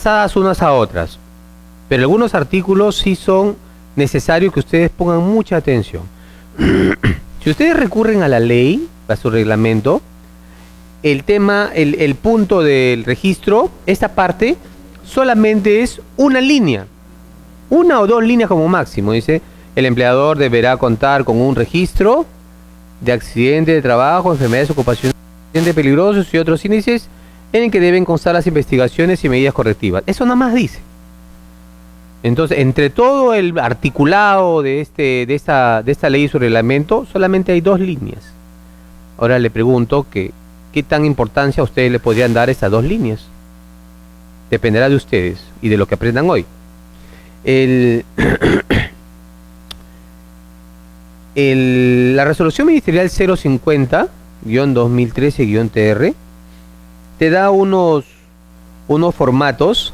Pasadas unas a otras, pero algunos artículos sí son necesarios que ustedes pongan mucha atención. Si ustedes recurren a la ley, a su reglamento, el punto del registro, esta parte solamente es una línea, una o dos líneas como máximo. Dice, el empleador deberá contar con un registro de accidentes de trabajo, enfermedades ocupacionales, accidentes peligrosos y otros índices en el que deben constar las investigaciones y medidas correctivas. Eso nada más dice. Entonces, entre todo el articulado de esta ley y su reglamento, solamente hay dos líneas. Ahora le pregunto qué tan importancia a ustedes le podrían dar estas dos líneas. Dependerá de ustedes y de lo que aprendan hoy. La resolución ministerial 050-2013-TR te da unos formatos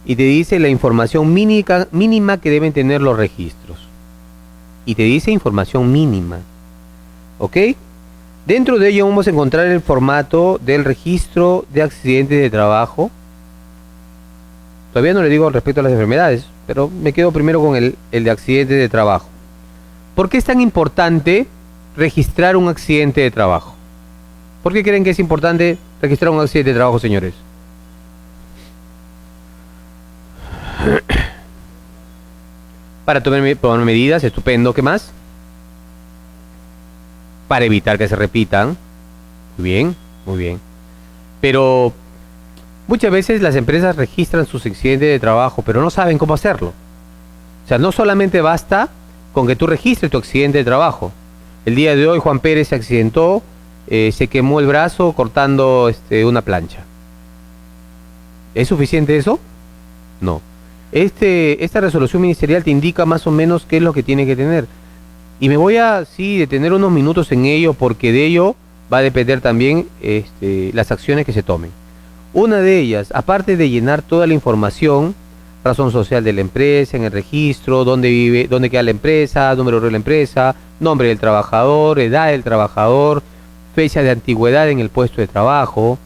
y te dice la información mínima que deben tener los registros. Y te dice información mínima. ¿Ok? Dentro de ello vamos a encontrar el formato del registro de accidentes de trabajo. Todavía no le digo respecto a las enfermedades, pero me quedo primero con el de accidentes de trabajo. ¿Por qué es tan importante registrar un accidente de trabajo? ¿Por qué creen que es importante registrar un accidente de trabajo, señores? Para tomar medidas, estupendo. ¿Qué más? Para evitar que se repitan. Muy bien, muy bien. Pero muchas veces las empresas registran sus accidentes de trabajo, pero no saben cómo hacerlo. O sea, no solamente basta con que tú registres tu accidente de trabajo. El día de hoy Juan Pérez se accidentó, se quemó el brazo cortando una plancha. ¿Es suficiente eso? No. Esta resolución ministerial te indica más o menos qué es lo que tiene que tener. Y me voy a detener unos minutos en ello, porque de ello va a depender también las acciones que se tomen. Una de ellas, aparte de llenar toda la información, razón social de la empresa, en el registro, dónde vive, dónde queda la empresa, número de la empresa, nombre del trabajador, edad del trabajador, fecha de antigüedad en el puesto de trabajo,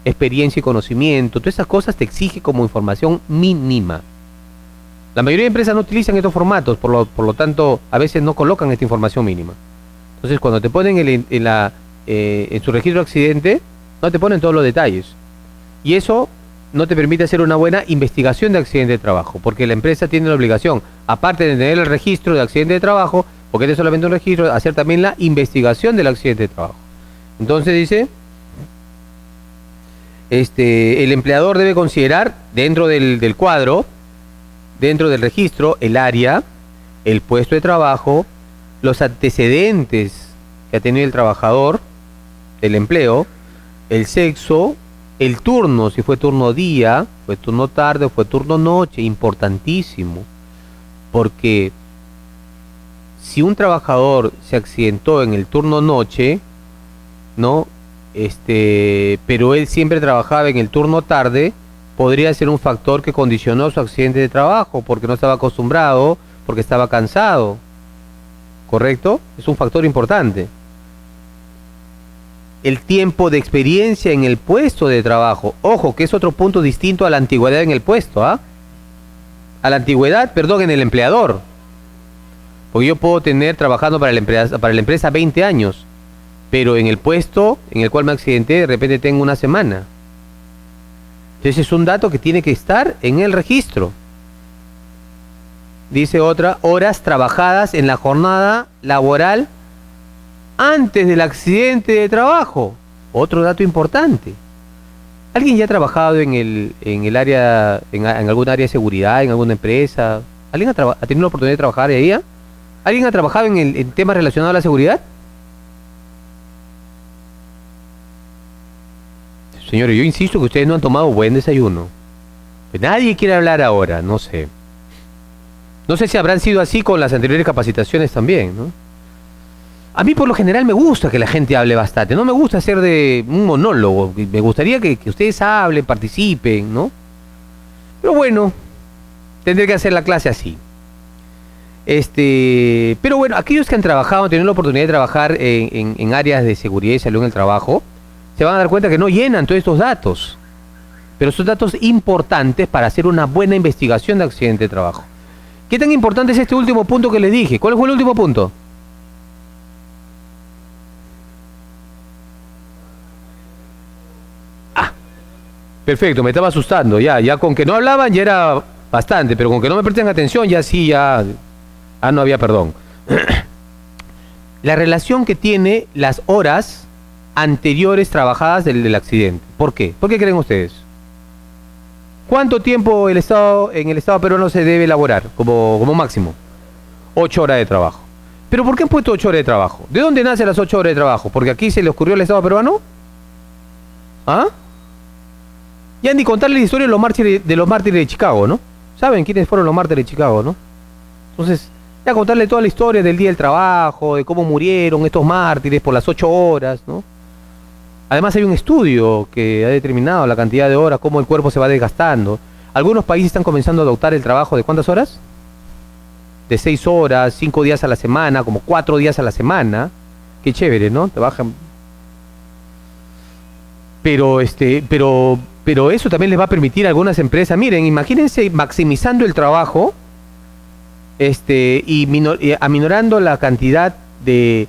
experiencia y conocimiento, todas esas cosas te exige como información mínima. La mayoría de empresas no utilizan estos formatos, por lo tanto, a veces no colocan esta información mínima. Entonces, cuando te ponen en su registro de accidente, no te ponen todos los detalles. Y eso no te permite hacer una buena investigación de accidente de trabajo, porque la empresa tiene la obligación, aparte de tener el registro de accidente de trabajo, porque este es solamente un registro, hacer también la investigación del accidente de trabajo. Entonces dice, el empleador debe considerar dentro del cuadro, dentro del registro, el área, el puesto de trabajo, los antecedentes que ha tenido el trabajador, el empleo, el sexo, el turno, si fue turno día, fue turno tarde o fue turno noche, importantísimo, porque si un trabajador se accidentó en el turno noche, ¿no? Pero él siempre trabajaba en el turno tarde, podría ser un factor que condicionó su accidente de trabajo, porque no estaba acostumbrado, porque estaba cansado, ¿correcto? Es un factor importante. El tiempo de experiencia en el puesto de trabajo, ojo, que es otro punto distinto a la antigüedad en el puesto, ¿ah? A la antigüedad, perdón, en el empleador. Porque yo puedo tener trabajando para la empresa 20 años, pero en el puesto en el cual me accidenté, de repente tengo una semana. Entonces es un dato que tiene que estar en el registro. Dice otra, horas trabajadas en la jornada laboral antes del accidente de trabajo. Otro dato importante. ¿Alguien ya ha trabajado en el área, en algún área de seguridad, en alguna empresa? ¿Alguien ha tenido la oportunidad de trabajar ahí? ¿Alguien ha trabajado en temas relacionados a la seguridad? Señores, yo insisto que ustedes no han tomado buen desayuno. Pues nadie quiere hablar ahora, no sé. No sé si habrán sido así con las anteriores capacitaciones también, ¿no? A mí por lo general me gusta que la gente hable bastante, no me gusta hacer de un monólogo, me gustaría que ustedes hablen, participen, ¿no? Pero bueno, tendré que hacer la clase así. Pero bueno, aquellos que han trabajado, han tenido la oportunidad de trabajar en áreas de seguridad y salud en el trabajo, se van a dar cuenta que no llenan todos estos datos. Pero son datos importantes para hacer una buena investigación de accidente de trabajo. ¿Qué tan importante es este último punto que les dije? ¿Cuál fue el último punto? Ah, perfecto, me estaba asustando. Ya con que no hablaban ya era bastante, pero con que no me presten atención ya sí, ya... Ah, no había perdón. La relación que tiene las horas anteriores trabajadas del accidente. ¿Por qué? ¿Por qué creen ustedes? ¿Cuánto tiempo en el Estado peruano se debe elaborar como máximo? 8 horas de trabajo. ¿Pero por qué han puesto 8 horas de trabajo? ¿De dónde nacen las 8 horas de trabajo? ¿Porque aquí se le ocurrió al Estado peruano? ¿Ah? Ya ni contarle la historia de los mártires de Chicago, ¿no? ¿Saben quiénes fueron los mártires de Chicago, no? Entonces, ya contarle toda la historia del día del trabajo, de cómo murieron estos mártires por las 8 horas, ¿no? Además hay un estudio que ha determinado la cantidad de horas, cómo el cuerpo se va desgastando. Algunos países están comenzando a adoptar el trabajo de ¿cuántas horas? De 6 horas, 5 días a la semana, como 4 días a la semana. Qué chévere, ¿no? Te bajan. Pero eso también les va a permitir a algunas empresas. Miren, imagínense maximizando el trabajo, y aminorando la cantidad de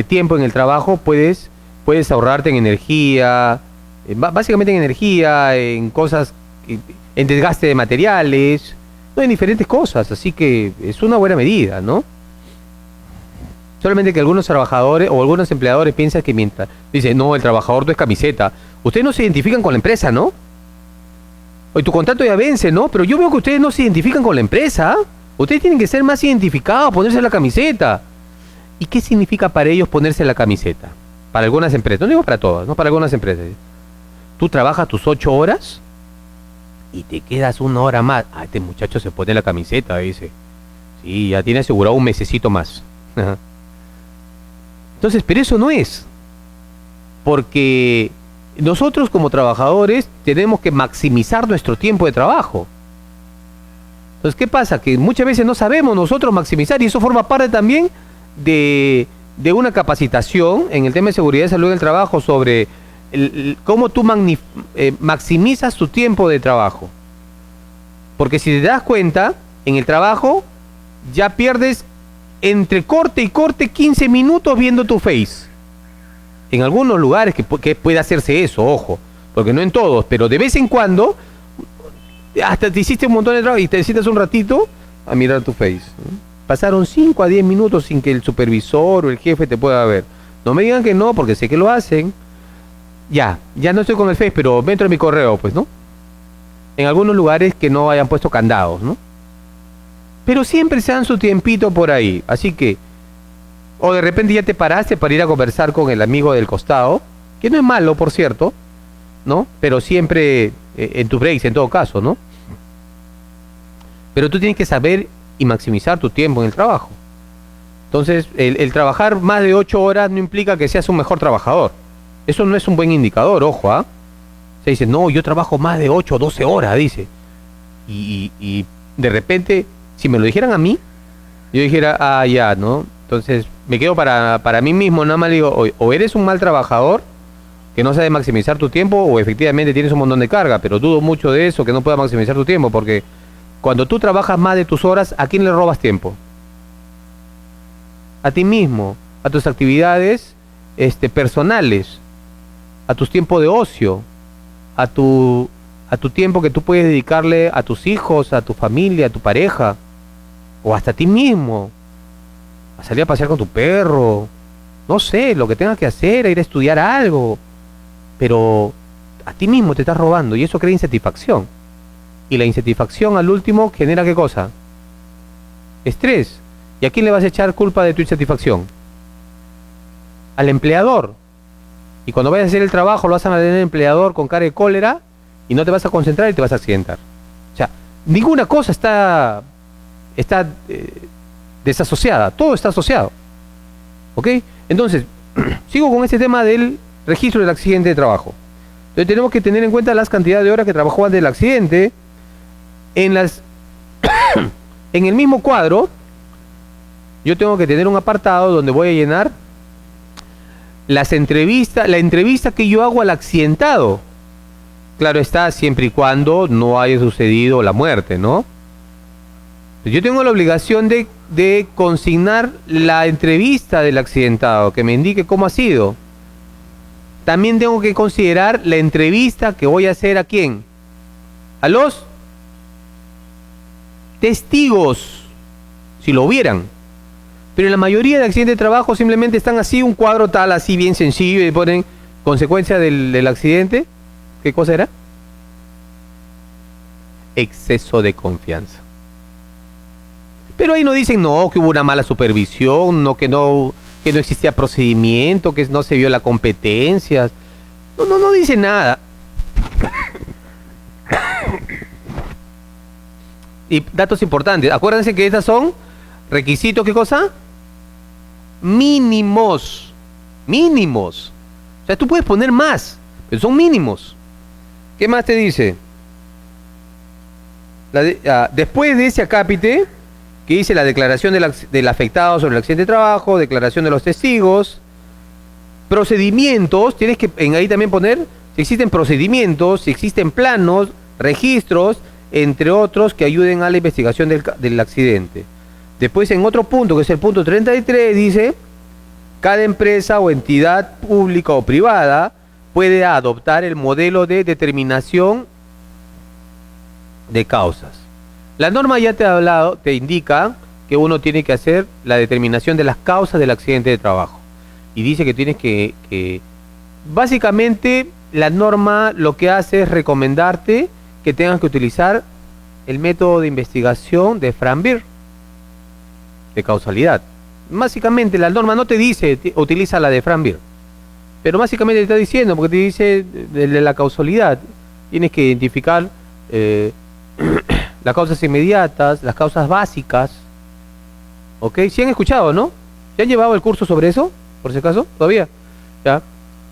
tiempo en el trabajo, puedes ahorrarte en energía, básicamente en energía, en cosas, en desgaste de materiales, no, en diferentes cosas, así que es una buena medida, ¿no? Solamente que algunos trabajadores o algunos empleadores piensan que mientras dicen, no, el trabajador no es camiseta, ustedes no se identifican con la empresa, ¿no? Hoy tu contrato ya vence, ¿no? Pero yo veo que ustedes no se identifican con la empresa. Ustedes tienen que ser más identificados, ponerse la camiseta. ¿Y qué significa para ellos ponerse la camiseta? Para algunas empresas, no digo para todas, no, para algunas empresas. Tú trabajas tus 8 horas y te quedas 1 hora más. Ah, este muchacho se pone la camiseta, dice. Sí, ya tiene asegurado un mesecito más. Entonces, pero eso no es. Porque nosotros como trabajadores tenemos que maximizar nuestro tiempo de trabajo. Entonces, ¿qué pasa? Que muchas veces no sabemos nosotros maximizar, y eso forma parte también de una capacitación en el tema de seguridad y salud del trabajo sobre cómo tú maximizas tu tiempo de trabajo. Porque si te das cuenta, en el trabajo ya pierdes entre corte y corte 15 minutos viendo tu Face. En algunos lugares que puede hacerse eso, ojo, porque no en todos, pero de vez en cuando hasta te hiciste un montón de trabajo y te sientas un ratito a mirar tu Face, ¿no? Pasaron 5 a 10 minutos sin que el supervisor o el jefe te pueda ver. No me digan que no, porque sé que lo hacen. Ya no estoy con el Face, pero me entro en mi correo, pues, ¿no? En algunos lugares que no hayan puesto candados, ¿no? Pero siempre se dan su tiempito por ahí, así que... O de repente ya te paraste para ir a conversar con el amigo del costado, que no es malo, por cierto, ¿no? Pero siempre en tus breaks, en todo caso, ¿no? Pero tú tienes que saber y maximizar tu tiempo en el trabajo. Entonces, el trabajar más de 8 horas no implica que seas un mejor trabajador. Eso no es un buen indicador, ojo, ¿ah? Se dice, no, yo trabajo más de 8 o 12 horas, dice. Y de repente, si me lo dijeran a mí, yo dijera, ya, ¿no? Entonces, me quedo para mí mismo, nada más digo, o eres un mal trabajador, que no sabe maximizar tu tiempo, o efectivamente tienes un montón de carga, pero dudo mucho de eso, que no puedas maximizar tu tiempo, porque cuando tú trabajas más de tus horas, ¿a quién le robas tiempo? A ti mismo, a tus actividades personales, a tus tiempos de ocio, a tu tiempo que tú puedes dedicarle a tus hijos, a tu familia, a tu pareja, o hasta a ti mismo, a salir a pasear con tu perro, no sé, lo que tengas que hacer, a ir a estudiar algo, pero a ti mismo te estás robando y eso crea insatisfacción. Y la insatisfacción al último genera ¿qué cosa? Estrés. ¿Y a quién le vas a echar culpa de tu insatisfacción? Al empleador. Y cuando vayas a hacer el trabajo lo vas a mantener el empleador con cara de cólera y no te vas a concentrar y te vas a accidentar. O sea, ninguna cosa está desasociada, todo está asociado. ¿Ok? Entonces, sigo con este tema del registro del accidente de trabajo. Entonces tenemos que tener en cuenta las cantidades de horas que trabajó antes del accidente. En el mismo cuadro, yo tengo que tener un apartado donde voy a llenar la entrevista que yo hago al accidentado. Claro está, siempre y cuando no haya sucedido la muerte, ¿no? Yo tengo la obligación de consignar la entrevista del accidentado, que me indique cómo ha sido. También tengo que considerar la entrevista que voy a hacer a quién. A los testigos, si lo hubieran. Pero en la mayoría de accidentes de trabajo simplemente están así, un cuadro tal, así bien sencillo, y ponen consecuencia del accidente. ¿Qué cosa era? Exceso de confianza. Pero ahí no dicen, no, que hubo una mala supervisión, no, que no existía procedimiento, que no se vio la competencia. No dice nada. Y datos importantes. Acuérdense que estas son requisitos, ¿qué cosa? Mínimos. Mínimos. O sea, tú puedes poner más, pero son mínimos. ¿Qué más te dice? Después de ese acápite, que dice la declaración del afectado sobre el accidente de trabajo, declaración de los testigos, procedimientos, tienes que ahí también poner si existen procedimientos, si existen planos, registros, entre otros, que ayuden a la investigación del accidente. Después, en otro punto, que es el punto 33, dice, cada empresa o entidad pública o privada puede adoptar el modelo de determinación de causas. La norma ya te ha hablado, te indica que uno tiene que hacer la determinación de las causas del accidente de trabajo. Y dice que tienes que básicamente, la norma lo que hace es recomendarte que tengas que utilizar el método de investigación de Frambier, de causalidad. Básicamente, la norma no te dice, utiliza la de Frambier, pero básicamente te está diciendo, porque te dice de la causalidad, tienes que identificar las causas inmediatas, las causas básicas. ¿Ok? ¿Sí han escuchado, no? ¿Se han llevado el curso sobre eso? Por si acaso, todavía. ¿Ya?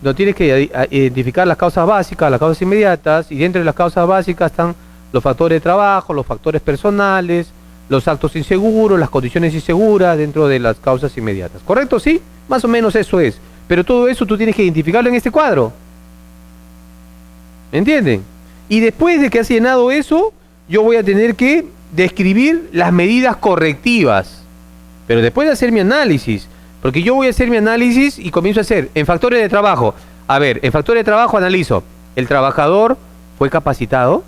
No tienes que identificar las causas básicas, las causas inmediatas, y dentro de las causas básicas están los factores de trabajo, los factores personales, los actos inseguros, las condiciones inseguras dentro de las causas inmediatas. ¿Correcto? ¿Sí? Más o menos eso es. Pero todo eso tú tienes que identificarlo en este cuadro. ¿Me entienden? Y después de que has llenado eso, yo voy a tener que describir las medidas correctivas. Pero después de hacer mi análisis, porque yo voy a hacer mi análisis y comienzo a hacer en factores de trabajo. A ver, en factores de trabajo analizo. ¿El trabajador fue capacitado?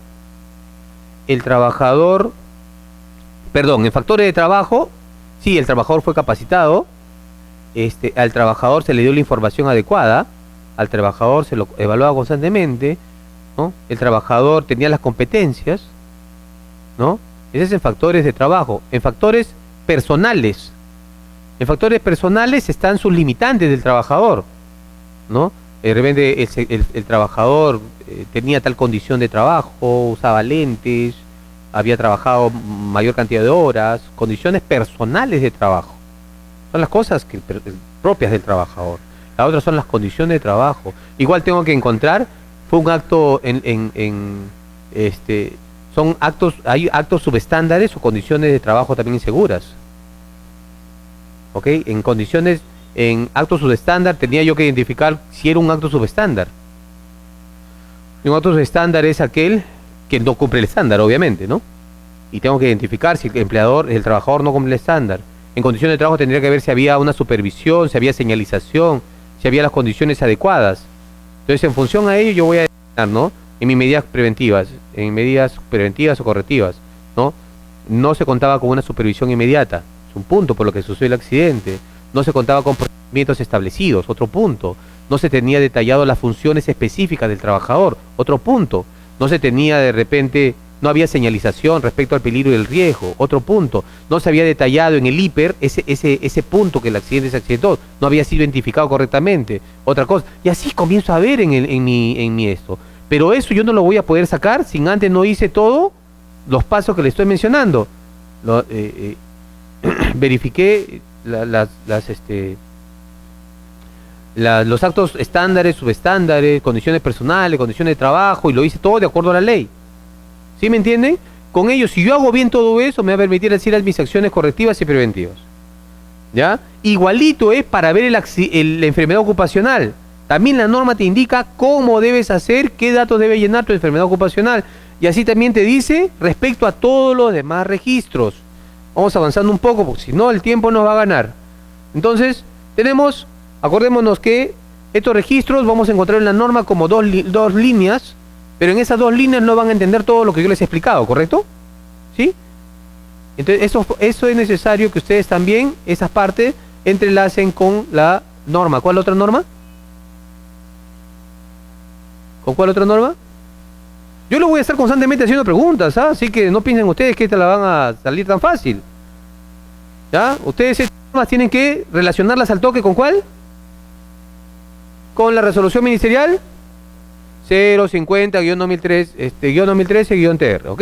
En factores de trabajo, sí, el trabajador fue capacitado. Al trabajador se le dio la información adecuada. Al trabajador se lo evaluaba constantemente, ¿no? El trabajador tenía las competencias, ¿no? Ese es en factores de trabajo. En factores personales. En factores personales están sus limitantes del trabajador, ¿no? De repente el trabajador tenía tal condición de trabajo, usaba lentes, había trabajado mayor cantidad de horas, condiciones personales de trabajo. Son las cosas propias del trabajador. Las otras son las condiciones de trabajo. Igual tengo que encontrar, fue un acto hay actos subestándares o condiciones de trabajo también inseguras. ¿Ok? En actos subestándar tenía yo que identificar si era un acto subestándar. Y un acto subestándar es aquel que no cumple el estándar, obviamente, ¿no? Y tengo que identificar si el trabajador no cumple el estándar. En condiciones de trabajo tendría que ver si había una supervisión, si había señalización, si había las condiciones adecuadas. Entonces, en función a ello, yo voy a determinar, ¿no? En mis medidas preventivas o correctivas, ¿no? No se contaba con una supervisión inmediata, es un punto por lo que sucedió el accidente. No se contaba con procedimientos establecidos, otro punto. No se tenía detallado las funciones específicas del trabajador, otro punto. No se tenía no había señalización respecto al peligro y el riesgo, otro punto. No se había detallado en el hiper ese punto que el accidente se accidentó, no había sido identificado correctamente, otra cosa. Y así comienzo a ver en mi esto. Pero eso yo no lo voy a poder sacar si antes no hice todos los pasos que le estoy mencionando. Verifiqué los actos estándares, subestándares, condiciones personales, condiciones de trabajo, y lo hice todo de acuerdo a la ley. ¿Sí me entienden? Con ello, si yo hago bien todo eso, me va a permitir decir mis acciones correctivas y preventivas. ¿Ya? Igualito es para ver la enfermedad ocupacional. También la norma te indica cómo debes hacer, qué datos debe llenar tu enfermedad ocupacional. Y así también te dice respecto a todos los demás registros. Vamos avanzando un poco, porque si no el tiempo nos va a ganar. Entonces, acordémonos que estos registros vamos a encontrar en la norma como dos líneas, pero en esas 2 líneas no van a entender todo lo que yo les he explicado, ¿correcto? ¿Sí? Entonces, eso es necesario que ustedes también, esas partes, entrelacen con la norma. ¿Cuál otra norma? ¿Con cuál otra norma? Yo lo voy a estar constantemente haciendo preguntas, ¿ah? Así que no piensen ustedes que esta la van a salir tan fácil. ¿Ya? Ustedes estas normas tienen que relacionarlas al toque, ¿con cuál? Con la resolución ministerial 050-2013-TR, ¿ok?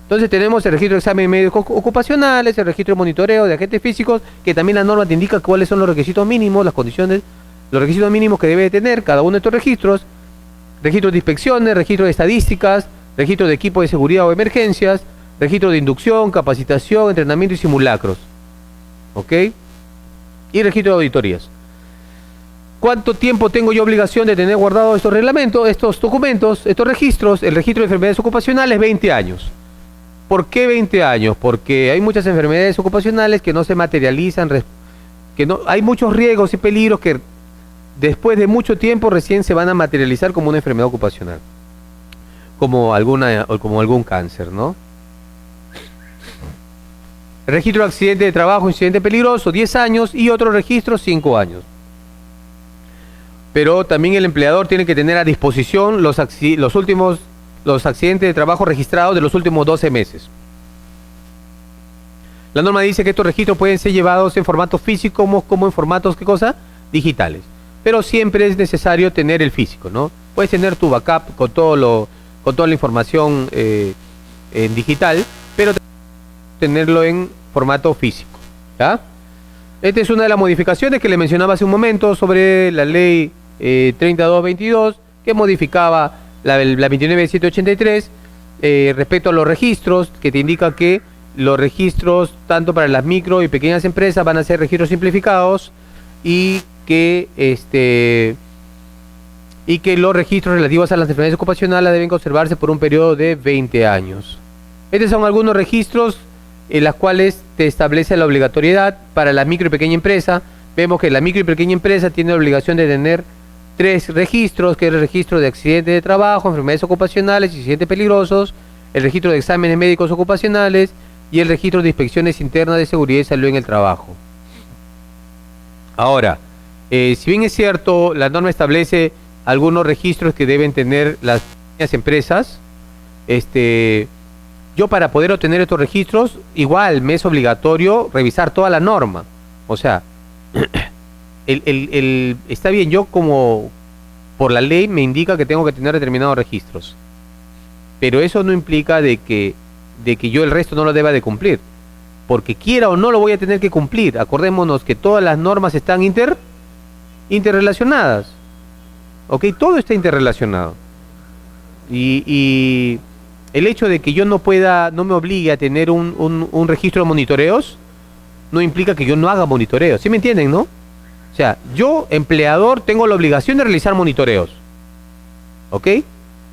Entonces tenemos el registro de exámenes médicos ocupacionales, el registro de monitoreo de agentes físicos, que también la norma te indica cuáles son los requisitos mínimos, las condiciones, los requisitos mínimos que debe tener cada uno de estos registros, registros de inspecciones, registro de estadísticas, registro de equipo de seguridad o emergencias, registro de inducción, capacitación, entrenamiento y simulacros, ¿ok? Y registro de auditorías. ¿Cuánto tiempo tengo yo obligación de tener guardados estos reglamentos, estos documentos, estos registros? El registro de enfermedades ocupacionales, 20 años. ¿Por qué 20 años? Porque hay muchas enfermedades ocupacionales que no se materializan, hay muchos riesgos y peligros que después de mucho tiempo recién se van a materializar como una enfermedad ocupacional. Como algún cáncer, ¿no? El registro de accidente de trabajo, incidente peligroso, 10 años, y otro registro, 5 años. Pero también el empleador tiene que tener a disposición los accidentes de trabajo registrados de los últimos 12 meses. La norma dice que estos registros pueden ser llevados en formato físico como en formatos, ¿qué cosa? Digitales. Pero siempre es necesario tener el físico, ¿no? Puedes tener tu backup con toda la información en digital, pero tenerlo en formato físico, ¿ya? Esta es una de las modificaciones que le mencionaba hace un momento sobre la ley 3222, que modificaba la 29783 respecto a los registros, que te indica que los registros tanto para las micro y pequeñas empresas van a ser registros simplificados, y que los registros relativos a las enfermedades ocupacionales deben conservarse por un periodo de 20 años. Estos son algunos registros en los cuales te establece la obligatoriedad para la micro y pequeña empresa. Vemos que la micro y pequeña empresa tiene la obligación de tener 3 registros, que es el registro de accidentes de trabajo, enfermedades ocupacionales y accidentes peligrosos, el registro de exámenes médicos ocupacionales y el registro de inspecciones internas de seguridad y salud en el trabajo. Ahora, si bien es cierto, la norma establece algunos registros que deben tener las pequeñas empresas, yo para poder obtener estos registros, igual me es obligatorio revisar toda la norma. O sea, está bien, yo como por la ley me indica que tengo que tener determinados registros, pero eso no implica de que yo el resto no lo deba de cumplir, porque quiera o no lo voy a tener que cumplir. Acordémonos que todas las normas están interrelacionadas, ¿ok? Todo está interrelacionado, y el hecho de que yo no me obligue a tener un registro de monitoreos no implica que yo no haga monitoreos. ¿Sí me entienden, no? O sea, yo, empleador, tengo la obligación de realizar monitoreos, ¿ok?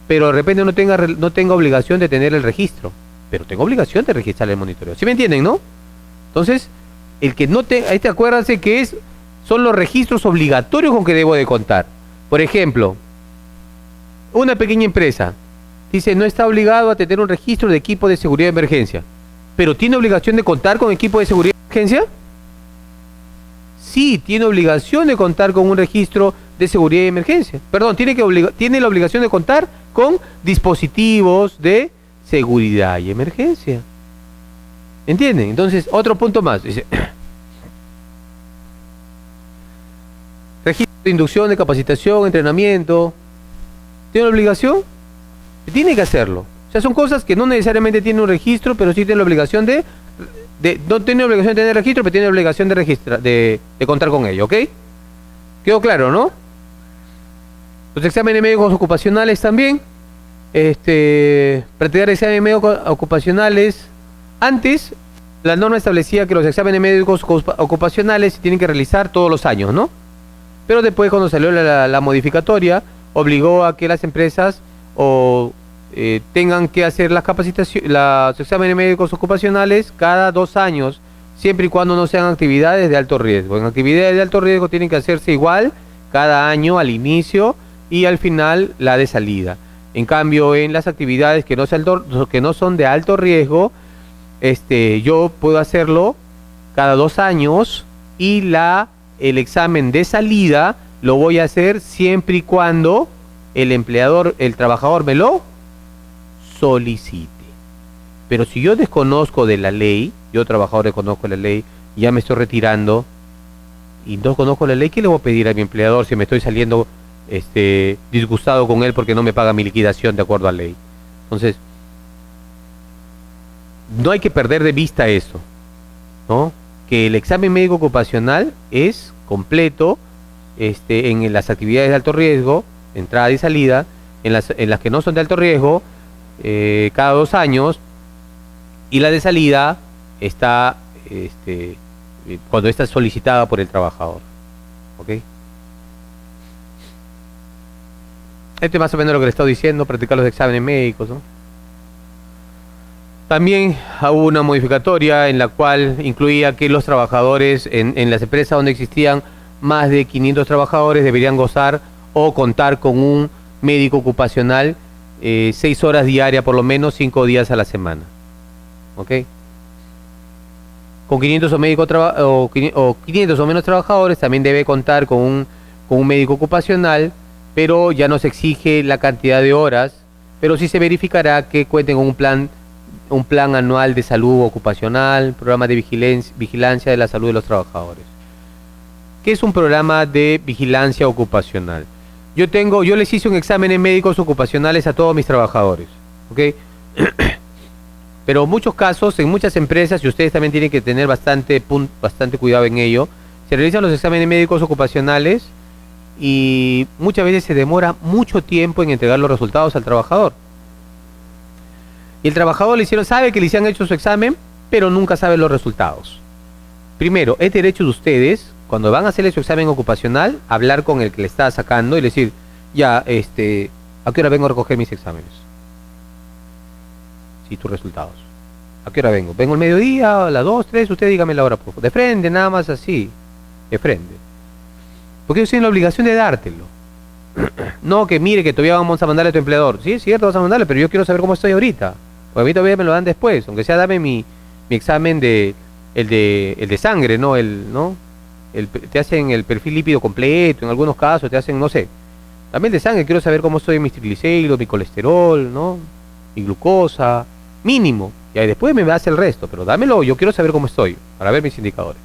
Pero de repente no tenga obligación de tener el registro, pero tengo obligación de registrar el monitoreo. ¿Sí me entienden, no? Entonces, el que no te... acuérdense que son los registros obligatorios con que debo de contar. Por ejemplo, una pequeña empresa dice no está obligado a tener un registro de equipo de seguridad de emergencia, pero ¿tiene obligación de contar con equipo de seguridad de emergencia? Sí, tiene obligación de contar con un registro de seguridad y emergencia. Perdón, tiene la obligación de contar con dispositivos de seguridad y emergencia. ¿Entienden? Entonces, otro punto más. Dice, registro de inducción, de capacitación, entrenamiento. ¿Tiene obligación? Tiene que hacerlo. O sea, son cosas que no necesariamente tienen un registro, pero sí tiene la obligación no tiene obligación de tener registro, pero tiene obligación de registrar, de contar con ello, ¿ok? ¿Quedó claro, no? Los exámenes médicos ocupacionales también. Practicar exámenes médicos ocupacionales. Antes, la norma establecía que los exámenes médicos ocupacionales se tienen que realizar todos los años, ¿no? Pero después, cuando salió la modificatoria, obligó a que las empresas tengan que hacer las capacitaciones, los exámenes médicos ocupacionales cada 2 años, siempre y cuando no sean actividades de alto riesgo. En actividades de alto riesgo tienen que hacerse igual cada año al inicio y al final la de salida. En cambio, en las actividades que no son de alto riesgo, yo puedo hacerlo cada 2 años y el examen de salida lo voy a hacer siempre y cuando el trabajador me lo solicite. Pero si yo desconozco de la ley, yo trabajador desconozco la ley, ya me estoy retirando y no conozco la ley, ¿qué le voy a pedir a mi empleador si me estoy saliendo disgustado con él porque no me paga mi liquidación de acuerdo a ley? Entonces, no hay que perder de vista eso, ¿no? Que el examen médico ocupacional es completo en las actividades de alto riesgo, entrada y salida, en las que no son de alto riesgo, cada 2 años, y la de salida está cuando está solicitada por el trabajador. ¿Ok? Esto es más o menos lo que le he estado diciendo, practicar los exámenes médicos, ¿no? También hubo una modificatoria en la cual incluía que los trabajadores en las empresas donde existían más de 500 trabajadores deberían gozar o contar con un médico ocupacional 6 horas diarias, por lo menos 5 días a la semana. ¿Ok? Con 500 o 500 o menos trabajadores también debe contar con un médico ocupacional, pero ya no se exige la cantidad de horas, pero sí se verificará que cuenten con un plan anual de salud ocupacional, programa de vigilancia de la salud de los trabajadores. ¿Qué es un programa de vigilancia ocupacional? Yo les hice un examen en médicos ocupacionales a todos mis trabajadores, ¿ok? Pero en muchos casos, en muchas empresas, y ustedes también tienen que tener bastante cuidado en ello, se realizan los exámenes médicos ocupacionales y muchas veces se demora mucho tiempo en entregar los resultados al trabajador. Y el trabajador sabe que le han hecho su examen, pero nunca sabe los resultados. Primero, es derecho de ustedes, cuando van a hacerle su examen ocupacional, hablar con el que le está sacando y decir, ya, ¿a qué hora vengo a recoger mis exámenes? Sí, tus resultados. ¿A qué hora vengo? ¿Vengo al mediodía, a las 2, 3? Usted dígame la hora, por favor. De frente, nada más así. De frente. Porque ellos tienen la obligación de dártelo. No, que mire, que todavía vamos a mandarle a tu empleador. Sí, es cierto, vas a mandarle, pero yo quiero saber cómo estoy ahorita. Porque a mí todavía me lo dan después. Aunque sea, dame mi examen el de sangre, ¿no? Te hacen el perfil lípido completo, en algunos casos te hacen, no sé. También el de sangre, quiero saber cómo estoy en mis triglicéridos, mi colesterol, ¿no? Mi glucosa, mínimo. Y ahí después me hace el resto, pero dámelo, yo quiero saber cómo estoy, para ver mis indicadores.